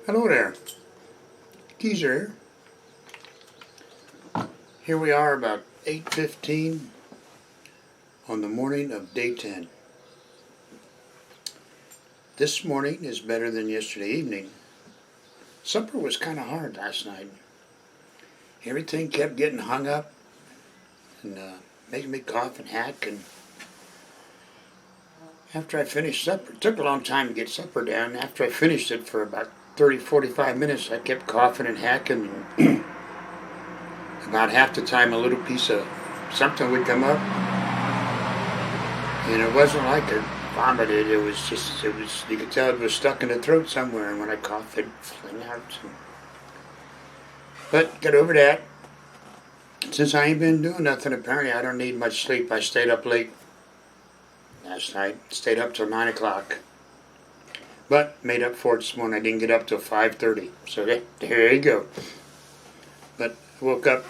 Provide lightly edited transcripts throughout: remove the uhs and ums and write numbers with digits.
Hello there, Geezer here. Here we are about 8:15 on the morning of day 10. This morning is better than yesterday evening. Supper was kind of hard last night. Everything kept getting hung up and making me cough and hack. And after I finished supper, it took a long time to get supper down. After I finished it for about 30-45 minutes, I kept coughing and hacking. And about half the time, a little piece of something would come up. And it wasn't like I vomited. It was, you could tell it was stuck in the throat somewhere. And when I coughed, it'd fling out. But got over that. Since I ain't been doing nothing, apparently I don't need much sleep. I stayed up late last night. Stayed up till 9 o'clock. But made up for it this morning. I didn't get up till 5:30. So there you go. But I woke up.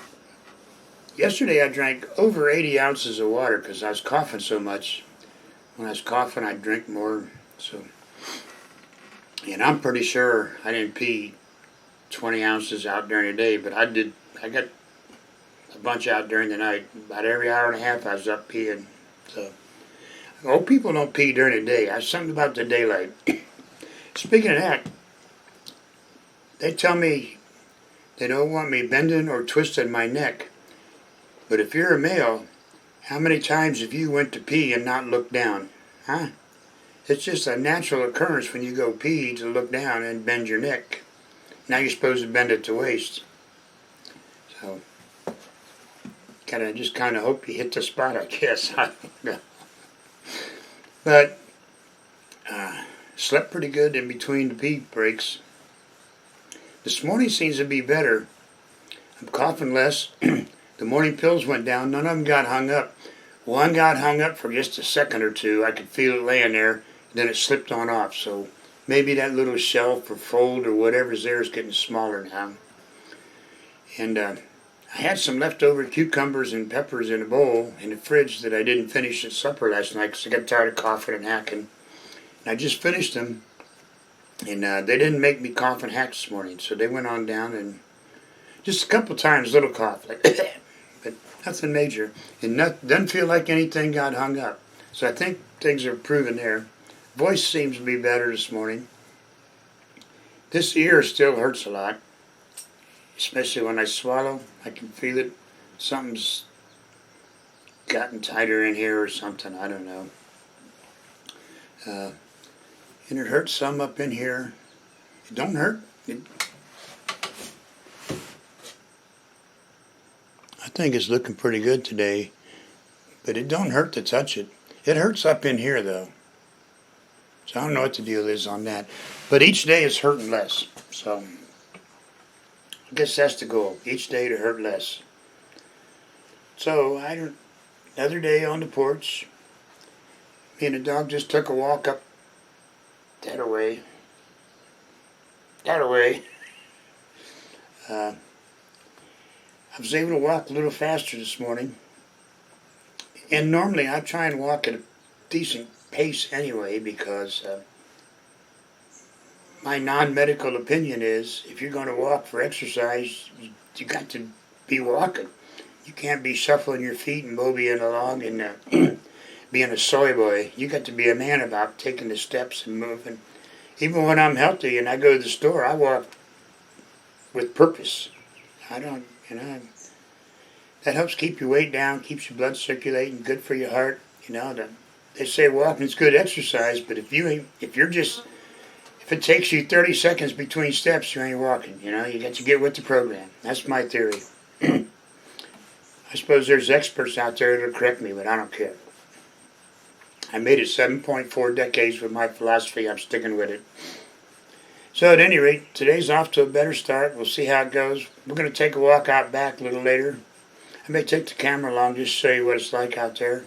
Yesterday I drank over 80 ounces of water because I was coughing so much. When I was coughing, I'd drink more. So, and I'm pretty sure I didn't pee 20 ounces out during the day, but I did. I got a bunch out during the night. About every hour and a half I was up peeing. So, old people don't pee during the day. That's something about the daylight. Speaking of that, they tell me they don't want me bending or twisting my neck. But if you're a male, how many times have you went to pee and not looked down? Huh? It's just a natural occurrence when you go pee to look down and bend your neck. Now you're supposed to bend it to waist. So, just kind of hope you hit the spot, I guess. I don't know. But, slept pretty good in between the pee breaks. This morning seems to be better. I'm coughing less. The morning pills went down. None of them got hung up. One got hung up for just a second or two. I could feel it laying there. Then it slipped on off. So maybe that little shelf or fold or whatever's there is getting smaller now. And I had some leftover cucumbers and peppers in a bowl in the fridge that I didn't finish at supper last night because I got tired of coughing and hacking. And I just finished them. And they didn't make me cough and hack this morning. So they went on down and just a couple times, little cough, like but nothing major. And doesn't feel like anything got hung up. So I think things are improving there. Voice seems to be better this morning. This ear still hurts a lot, especially when I swallow. I can feel it. Something's gotten tighter in here or something. I don't know. And it hurts some up in here. It don't hurt. I think it's looking pretty good today, but it don't hurt to touch it. It hurts up in here though. So I don't know what the deal is on that. But each day it's hurting less. So I guess that's the goal. Each day to hurt less. So another day on the porch. Me and the dog just took a walk up that away. I was able to walk a little faster this morning. And normally I try and walk at a decent pace anyway because my non-medical opinion is if you're going to walk for exercise, you got to be walking. You can't be shuffling your feet and moseying along and being a soy boy. You got to be a man about taking the steps and moving. Even when I'm healthy and I go to the store, I walk with purpose. I don't, that helps keep your weight down, keeps your blood circulating, good for your heart. They say walking's good exercise, but if it takes you 30 seconds between steps, you ain't walking. You got to get with the program. That's my theory. I suppose there's experts out there that'll correct me, but I don't care. I made it 7.4 decades with my philosophy. I'm sticking with it. So at any rate, today's off to a better start. We'll see how it goes. We're going to take a walk out back a little later. I may take the camera along just to show you what it's like out there.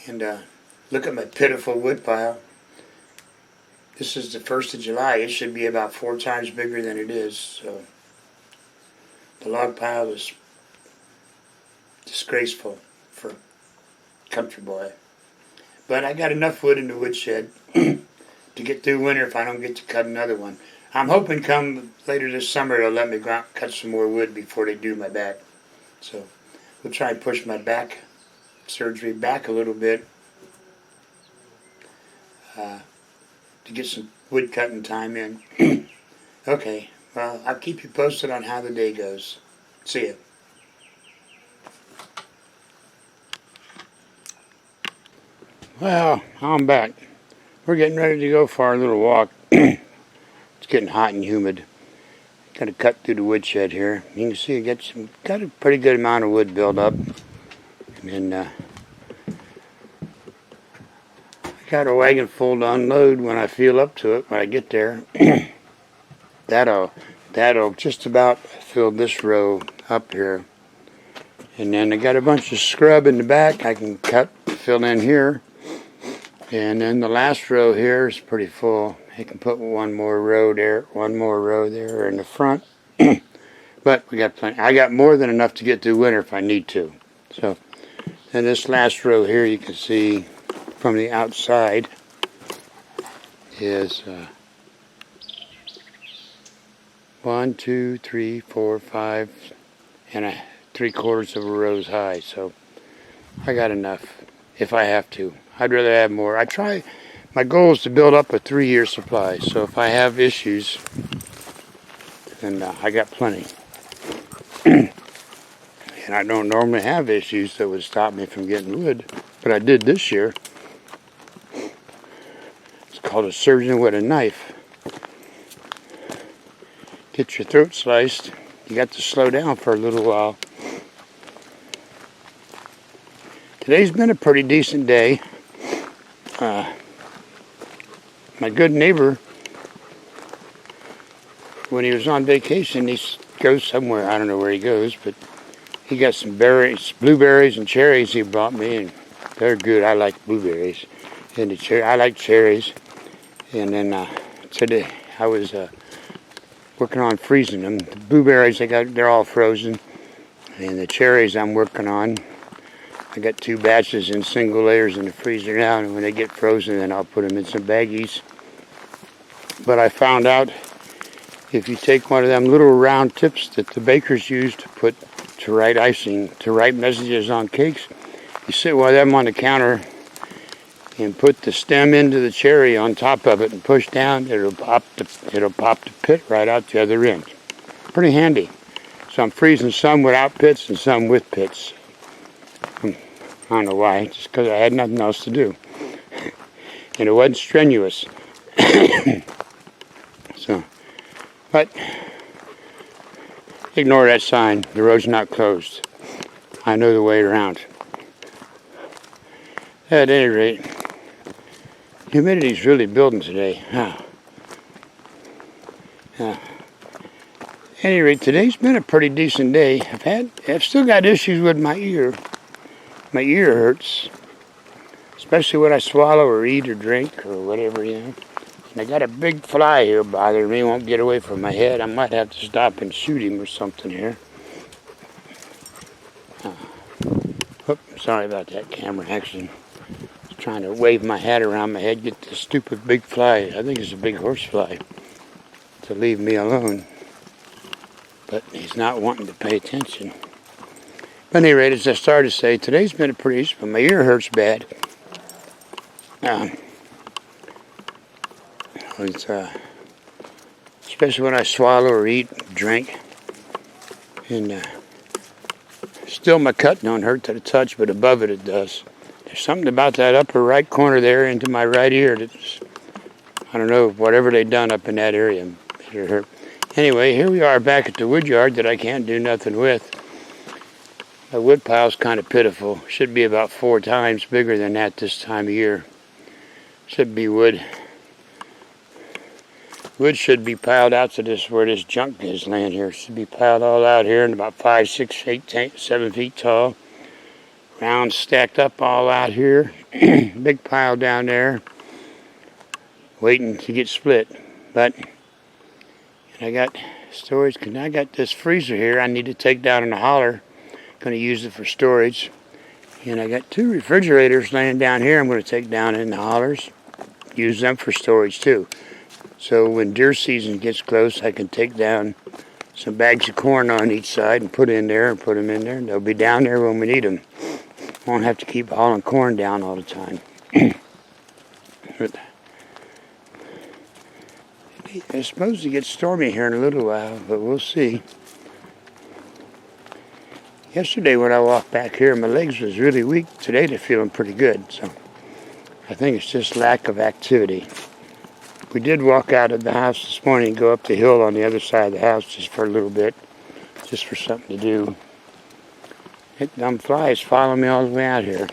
And look at my pitiful wood pile. This is the 1st of July. It should be about 4 times bigger than it is. So the log pile is disgraceful for a country boy. But I got enough wood in the woodshed to get through winter if I don't get to cut another one. I'm hoping come later this summer they'll let me go out and cut some more wood before they do my back. So we'll try and push my back surgery back a little bit to get some wood cutting time in. Okay, well, I'll keep you posted on how the day goes. See ya. Well, I'm back. We're getting ready to go for our little walk. It's getting hot and humid. Got to cut through the woodshed here. You can see I got a pretty good amount of wood built up. And then I got a wagon full to unload when I feel up to it when I get there. That'll just about fill this row up here. And then I got a bunch of scrub in the back I can cut, fill in here. And then the last row here is pretty full. I can put one more row there in the front. But we got plenty. I got more than enough to get through winter if I need to. So, and this last row here you can see from the outside is 1, 2, 3, 4, 5 and 3/4 of a row's high. So I got enough if I have to. I'd rather have more. My goal is to build up a 3-year supply. So if I have issues, then I got plenty. And I don't normally have issues that would stop me from getting wood, but I did this year. It's called a surgeon with a knife. Get your throat sliced. You got to slow down for a little while. Today's been a pretty decent day. My good neighbor, when he was on vacation, he goes somewhere. I don't know where he goes, but he got some berries, blueberries and cherries he brought me, and they're good. I like blueberries, and I like cherries. And then today I was working on freezing them. The blueberries they're all frozen, and the cherries I'm working on. I got 2 batches in single layers in the freezer now, and when they get frozen, then I'll put them in some baggies. But I found out if you take one of them little round tips that the bakers use to write icing, to write messages on cakes, you sit one of them on the counter and put the stem into the cherry on top of it and push down, it'll pop the pit right out the other end. Pretty handy. So I'm freezing some without pits and some with pits. I don't know why, just because I had nothing else to do. And it wasn't strenuous. So, but ignore that sign. The road's not closed. I know the way around. At any rate, humidity's really building today. At any rate, today's been a pretty decent day. I've still got issues with my ear. My ear hurts, especially when I swallow or eat or drink or whatever, And I got a big fly here bothering me, won't get away from my head. I might have to stop and shoot him or something here. Sorry about that camera action. I was trying to wave my hat around my head, get this stupid big fly. I think it's a big horse fly to leave me alone. But he's not wanting to pay attention. But at any rate, as I started to say, today's been a pretty, but my ear hurts bad. It's especially when I swallow or eat, drink, and still my cut don't hurt to the touch, but above it does. There's something about that upper right corner there into my right ear that's, I don't know, whatever they done up in that area, it hurt. Anyway, here we are back at the wood yard that I can't do nothing with. The wood pile's kind of pitiful. Should be about 4 times bigger than that this time of year. Should be wood. Wood should be piled out to where this junk is laying here. It should be piled all out here and about 5, 6, 8, 7 feet tall. Round stacked up all out here. Big pile down there. Waiting to get split. But I got storage. I got this freezer here I need to take down in the holler. Going to use it for storage. And I got 2 refrigerators laying down here I'm going to take down in the hollers. Use them for storage too. So when deer season gets close, I can take down some bags of corn on each side and put in there and put them in there. And they'll be down there when we need them. Won't have to keep hauling corn down all the time. It's supposed to get stormy here in a little while, but we'll see. Yesterday when I walked back here, my legs was really weak. Today they're feeling pretty good, so I think it's just lack of activity. We did walk out of the house this morning and go up the hill on the other side of the house just for a little bit, just for something to do. That dumb fly is following me all the way out here.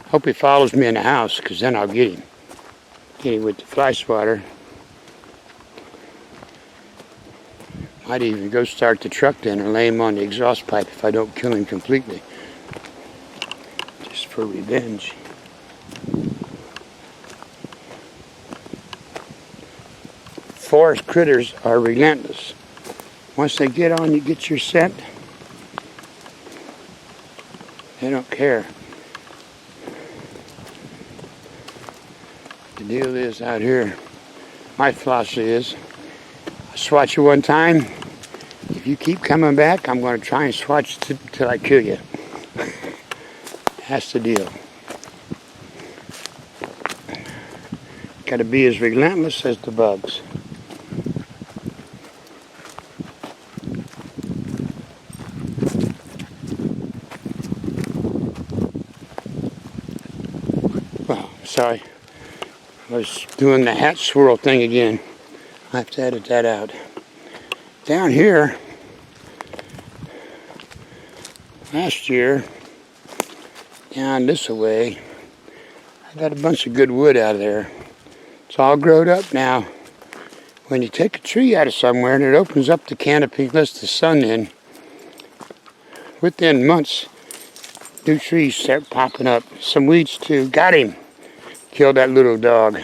Hope he follows me in the house, because then I'll get him. Get him with the fly swatter. Might even go start the truck then and lay him on the exhaust pipe if I don't kill him completely. Just for revenge. Forest critters are relentless. Once they get on you, get your scent, they don't care. The deal is out here, my philosophy is, I swat you one time, if you keep coming back, I'm going to try and swat you till I kill you. That's the deal. Got to be as relentless as the bugs. Well, sorry. I was doing the hat swirl thing again. I have to edit that out. Down here, last year, down this way, I got a bunch of good wood out of there. It's all growed up now. When you take a tree out of somewhere and it opens up the canopy, lets the sun in, within months, new trees start popping up. Some weeds too. Got him. Killed that little dog.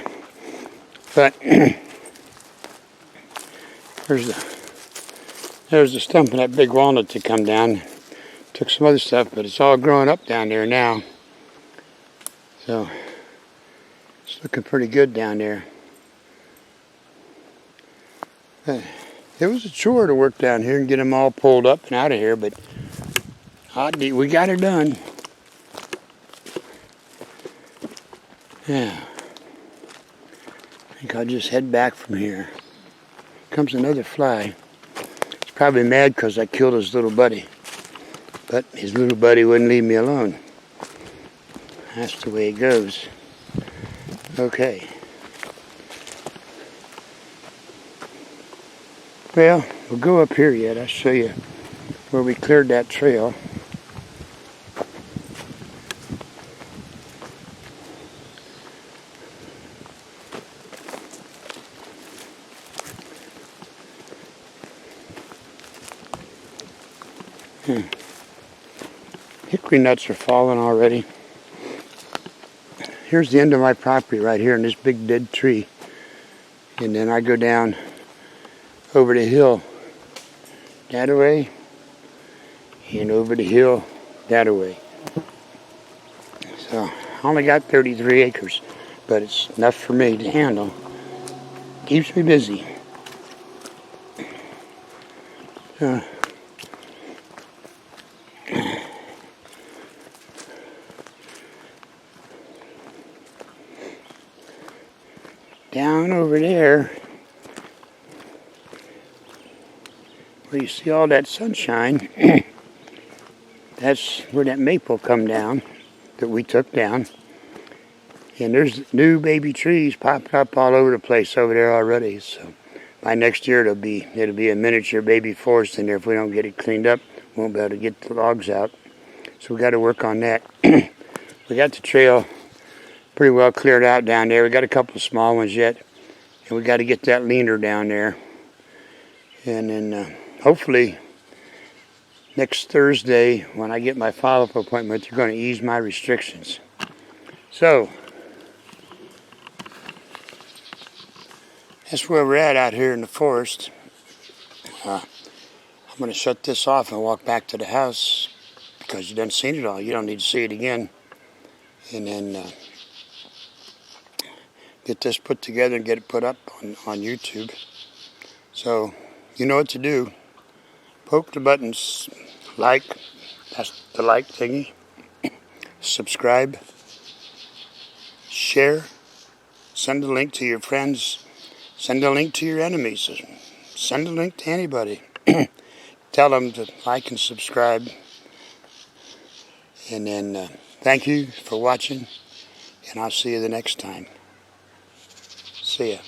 But there's the stump of that big walnut to come down. Took some other stuff, but it's all growing up down there now. So it's looking pretty good down there. It was a chore to work down here and get them all pulled up and out of here, but we got her done. Yeah. I think I'll just head back from here. Comes another fly. He's probably mad because I killed his little buddy. But his little buddy wouldn't leave me alone. That's the way it goes. Okay. Well, we'll go up here yet. I'll show you where we cleared that trail. Hickory nuts are falling already. Here's the end of my property right here in this big dead tree. And then I go down over the hill that way and over the hill that way. So I only got 33 acres, but it's enough for me to handle. Keeps me busy. Down over there, where you see all that sunshine, that's where that maple come down, that we took down. And there's new baby trees popping up all over the place over there already. So by next year it'll be a miniature baby forest in there. If we don't get it cleaned up, we won't be able to get the logs out. So we got to work on that. We got the trail pretty well cleared out down there. We got a couple of small ones yet, and we got to get that leaner down there. And then hopefully next Thursday, when I get my follow-up appointment, they're going to ease my restrictions. So that's where we're at out here in the forest. I'm going to shut this off and walk back to the house because you done seen it all. You don't need to see it again. And then get this put together and get it put up on YouTube. So you know what to do. Poke the buttons, like, that's the like thingy, subscribe, share, send a link to your friends, send a link to your enemies, send a link to anybody. Tell them to like and subscribe. And then thank you for watching, and I'll see you the next time. See ya.